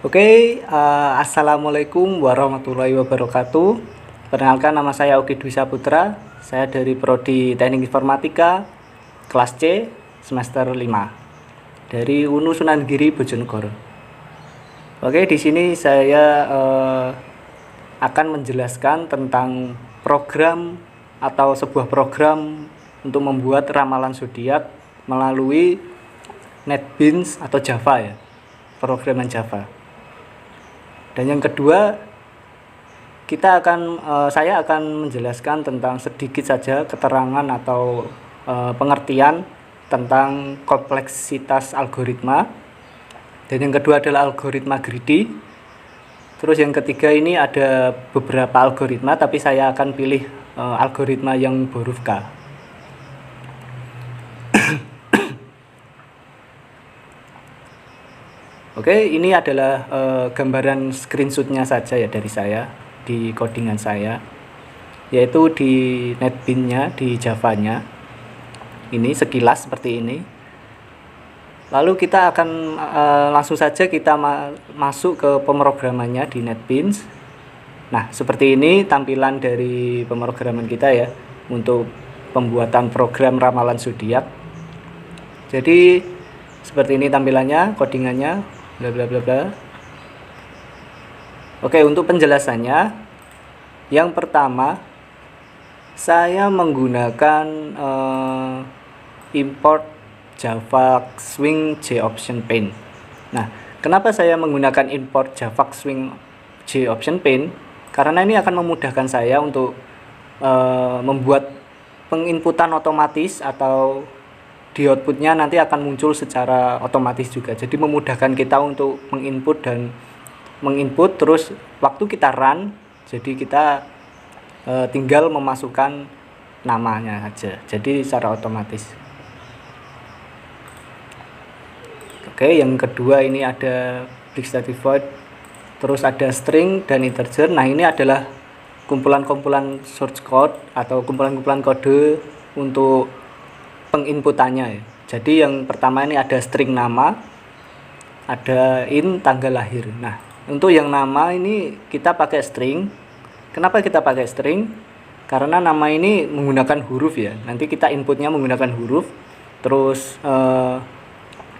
Assalamualaikum warahmatullahi wabarakatuh. Perkenalkan, nama saya Oki Dwi Saputra. Saya dari Prodi Teknik Informatika kelas C semester 5 dari UNU Sunan Giri Bojonegoro. Di sini saya akan menjelaskan tentang program atau sebuah program untuk membuat ramalan zodiak melalui NetBeans atau Java ya, programan Java. Dan yang kedua, saya akan menjelaskan tentang sedikit saja keterangan atau pengertian tentang kompleksitas algoritma. Dan yang kedua adalah algoritma greedy. Terus yang ketiga ini ada beberapa algoritma, tapi saya akan pilih algoritma yang berhuruf K. Ini adalah gambaran screenshotnya saja ya dari saya di codingan saya, yaitu di NetBeans-nya, di Java-nya. Ini sekilas seperti ini. Lalu kita akan langsung saja kita masuk ke pemrogramannya di NetBeans. Nah, seperti ini tampilan dari pemrograman kita ya untuk pembuatan program ramalan zodiak. Jadi seperti ini tampilannya, codingannya. Bla bla bla bla. Untuk penjelasannya, yang pertama saya menggunakan import Java Swing J Option Pane. Nah, kenapa saya menggunakan import Java Swing J Option Pane? Karena ini akan memudahkan saya untuk membuat penginputan otomatis atau di outputnya nanti akan muncul secara otomatis juga. Jadi memudahkan kita untuk menginput terus waktu kita run, jadi kita tinggal memasukkan namanya saja, jadi secara otomatis. Yang kedua ini ada big static void, terus ada string dan integer. Nah, ini adalah kumpulan-kumpulan source code atau kumpulan-kumpulan kode untuk penginputannya ya. Jadi yang pertama ini ada string nama, ada int tanggal lahir. Nah, untuk yang nama ini kita pakai string. Kenapa kita pakai string? Karena nama ini menggunakan huruf ya. Nanti kita inputnya menggunakan huruf, terus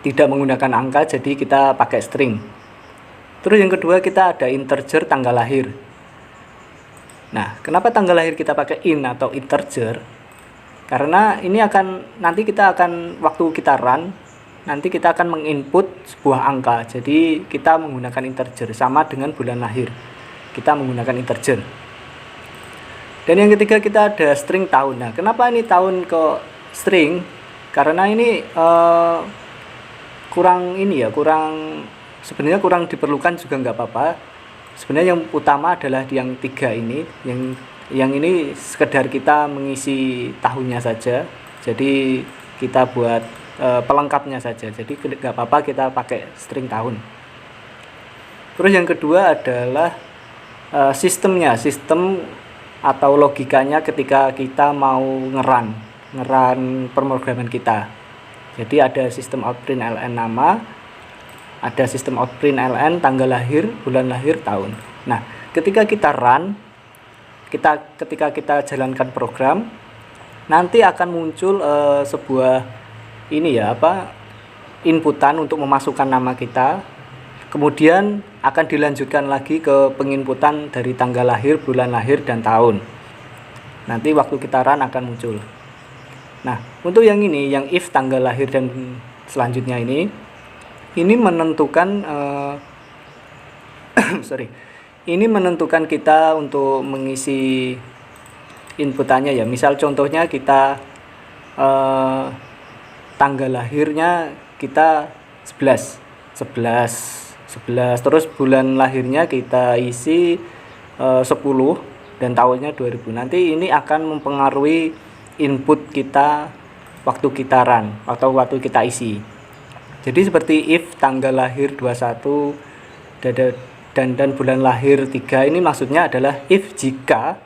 tidak menggunakan angka, jadi kita pakai string. Terus yang kedua kita ada integer tanggal lahir. Nah, kenapa tanggal lahir kita pakai int atau integer? Karena ini nanti kita akan waktu kita run, nanti kita akan menginput sebuah angka. Jadi kita menggunakan integer, sama dengan bulan lahir. Kita menggunakan integer. Dan yang ketiga kita ada string tahun. Nah, kenapa ini tahun ke string? Karena ini sebenarnya kurang diperlukan juga nggak apa-apa. Sebenarnya yang utama adalah yang tiga ini, yang ini sekedar kita mengisi tahunnya saja, jadi kita buat pelengkapnya saja, jadi nggak apa-apa kita pakai string tahun. Terus yang kedua adalah sistem atau logikanya ketika kita mau ngeran pemrograman kita. Jadi ada sistem outprint ln nama, ada sistem outprint ln tanggal lahir, bulan lahir, tahun. Nah, ketika kita run, ketika kita jalankan program, nanti akan muncul sebuah inputan untuk memasukkan nama kita. Kemudian akan dilanjutkan lagi ke penginputan dari tanggal lahir, bulan lahir, dan tahun. Nanti waktu kita run akan muncul. Nah, untuk yang ini, yang if tanggal lahir dan selanjutnya ini menentukan ini menentukan kita untuk mengisi inputannya ya. Misal contohnya kita tanggal lahirnya kita 11, terus bulan lahirnya kita isi 10 dan tahunnya 2000. Nanti ini akan mempengaruhi input kita waktu kita run atau waktu kita isi. Jadi seperti if tanggal lahir 21 dan bulan lahir 3, ini maksudnya adalah if jika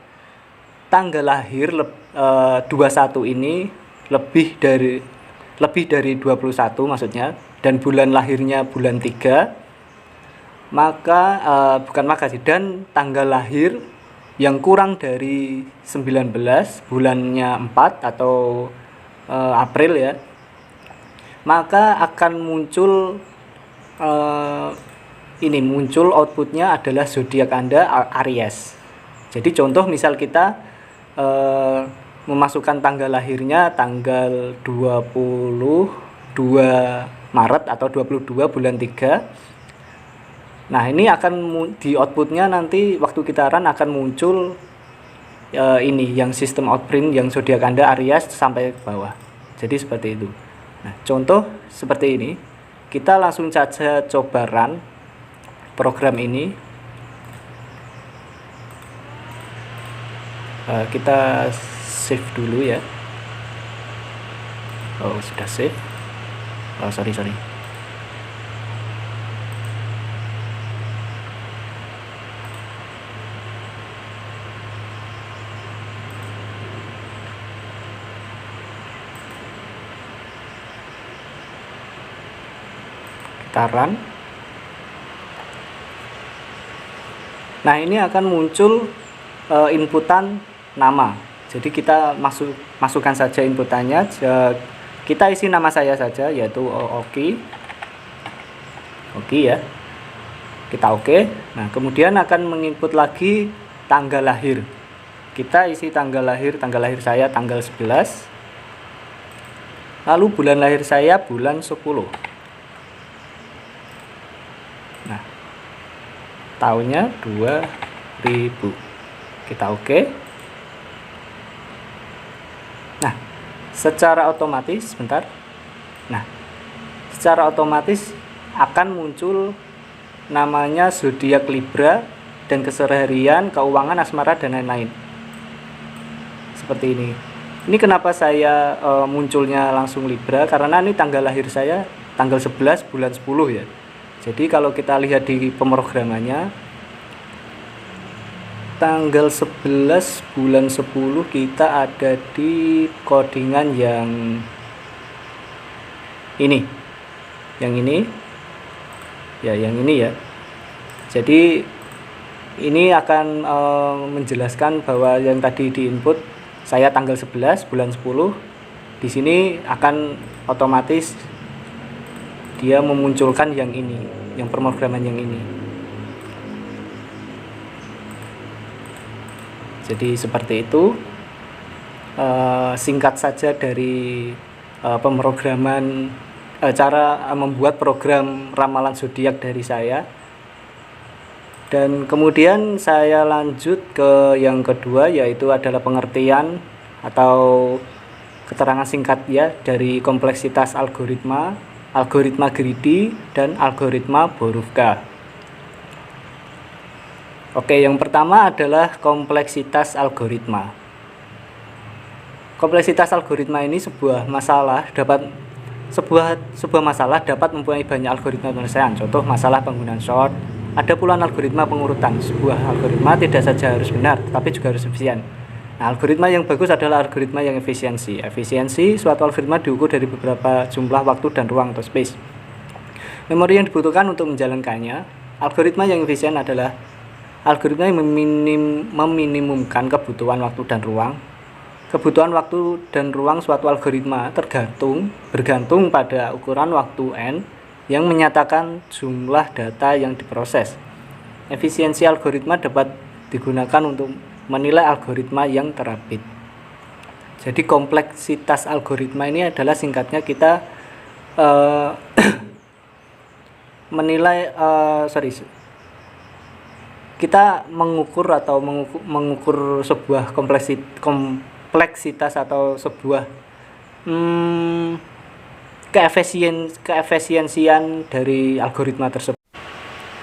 tanggal lahir 21 ini lebih dari 21 maksudnya, dan bulan lahirnya bulan 3, dan tanggal lahir yang kurang dari 19 bulannya 4 atau April ya, maka akan muncul muncul outputnya adalah zodiak Anda Aries. Jadi contoh misal kita memasukkan tanggal lahirnya tanggal 22 Maret atau 22 bulan 3. Nah, ini akan di outputnya nanti waktu kita run akan muncul yang sistem outprint yang zodiak Anda Aries sampai ke bawah. Jadi seperti itu. Nah, contoh seperti ini. Kita langsung saja coba run program ini. Kita save dulu ya. Oh, sudah save. Oh, sorry. Kita run. Nah, ini akan muncul inputan nama. Jadi kita masukkan saja inputannya. Kita isi nama saya saja, yaitu Oki ya. Kita oke. Nah, kemudian akan menginput lagi tanggal lahir. Kita isi tanggal lahir saya tanggal 11. Lalu bulan lahir saya bulan 10. Nah, tahunnya 2000. Kita oke. Nah, secara otomatis akan muncul namanya zodiak Libra dan keseharian, keuangan, asmara dan lain-lain. Seperti ini. Ini kenapa saya munculnya langsung Libra, karena ini tanggal lahir saya tanggal 11 bulan 10 ya. Jadi kalau kita lihat di pemrogramannya tanggal 11 bulan 10 kita ada di codingan yang ini. Ya. Jadi ini akan menjelaskan bahwa yang tadi di input saya tanggal 11 bulan 10, di sini akan otomatis dia memunculkan yang ini, yang pemrograman yang ini. Jadi seperti itu singkat saja dari pemrograman cara membuat program ramalan zodiak dari saya. Dan kemudian saya lanjut ke yang kedua, yaitu adalah pengertian atau keterangan singkat ya dari kompleksitas algoritma greedy dan algoritma Borovka. Oke, yang pertama adalah kompleksitas algoritma. Kompleksitas algoritma ini sebuah masalah dapat mempunyai banyak algoritma penyelesaian. Contoh masalah penggunaan sort. Ada puluhan algoritma pengurutan. Sebuah algoritma tidak saja harus benar, tetapi juga harus efisien. Nah, algoritma yang bagus adalah algoritma yang efisiensi. Efisiensi suatu algoritma diukur dari beberapa jumlah waktu dan ruang atau space. Memori yang dibutuhkan untuk menjalankannya. Algoritma yang efisien adalah algoritma yang meminimumkan kebutuhan waktu dan ruang. Kebutuhan waktu dan ruang suatu algoritma bergantung pada ukuran waktu n yang menyatakan jumlah data yang diproses. Efisiensi algoritma dapat digunakan untuk menilai algoritma yang terapit. Jadi kompleksitas algoritma ini adalah singkatnya kita kita mengukur sebuah kompleksitas atau sebuah keefisiensian dari algoritma tersebut.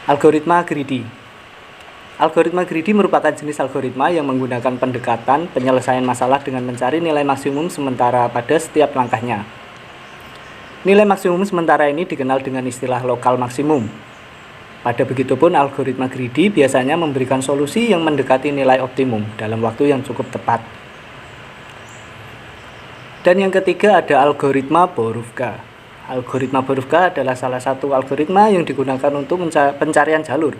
Algoritma greedy. Algoritma greedy merupakan jenis algoritma yang menggunakan pendekatan penyelesaian masalah dengan mencari nilai maksimum sementara pada setiap langkahnya. Nilai maksimum sementara ini dikenal dengan istilah lokal maksimum. Pada begitupun algoritma greedy biasanya memberikan solusi yang mendekati nilai optimum dalam waktu yang cukup tepat. Dan yang ketiga ada algoritma Borovka. Algoritma Borovka adalah salah satu algoritma yang digunakan untuk pencarian jalur.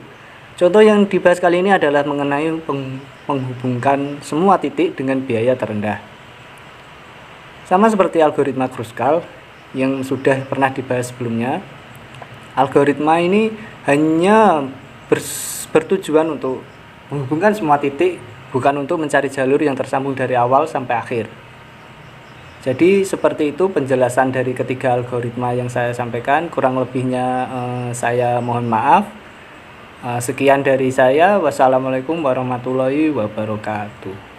Contoh yang dibahas kali ini adalah mengenai menghubungkan semua titik dengan biaya terendah. Sama seperti algoritma Kruskal yang sudah pernah dibahas sebelumnya, algoritma ini hanya bertujuan untuk menghubungkan semua titik, bukan untuk mencari jalur yang tersambung dari awal sampai akhir. Jadi seperti itu penjelasan dari ketiga algoritma yang saya sampaikan. Kurang lebihnya saya mohon maaf. Sekian dari saya. Wassalamualaikum warahmatullahi wabarakatuh.